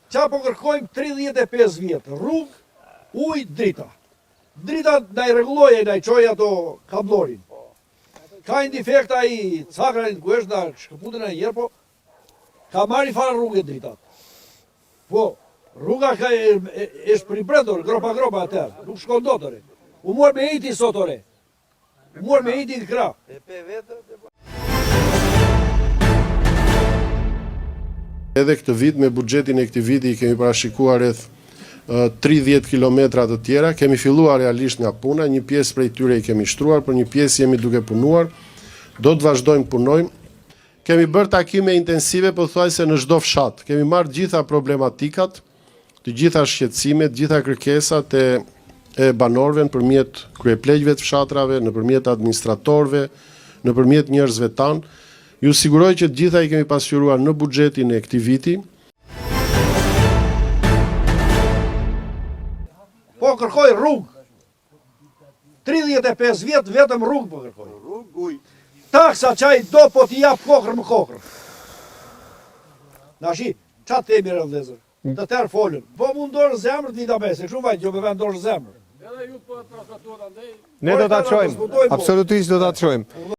Qa po kërkojmë 35 vjetë, rrugë, ujë, drita. Drita da i regulloje, da i qoj ato kablorin. Ka një defekta i cakranin ku është da shkëputën e njerë, po ka marri fara rrugë e dritat. Po, rruga ka është për i brendor, gropa atër, nuk shkon do tëre. U mor me iti sot ore. U mor me iti në kra. Edhe këtë vit, me buxhetin e këtij viti, kemi parashikuar rreth 30 kilometra të tjera, kemi filluar realisht nga puna, një pjesë prej tyre i kemi shtruar, për një pjesë jemi duke punuar, do të vazhdojmë punojmë. Kemi bërë takime intensive, pothuajse në çdo fshat. Kemi marrë gjitha problematikat, të gjitha shqetësimet, gjitha kërkesat e banorëve nëpërmjet kryepleqjve të fshatrave, nëpërmjet administratorëve, nëpërmjet njerëzve tanë. Ju siguroj që të gjitha i kemi pasqyruar në buxhetin e këtij viti. Po kërkoj rrugë. 35 vjetë vetëm rrugë po kërkoj. Rrugë, ujë. Taksa qaj do po t'i jap kokrë më kokrë. Nashi, qa temi rë vëllezër? Të tërë folën. Po mundorë zemrë t'i da bese, shumë vajtë, jo me vendorë zemrë. Ne do t'a qojmë, absolutisht do t'a qojmë.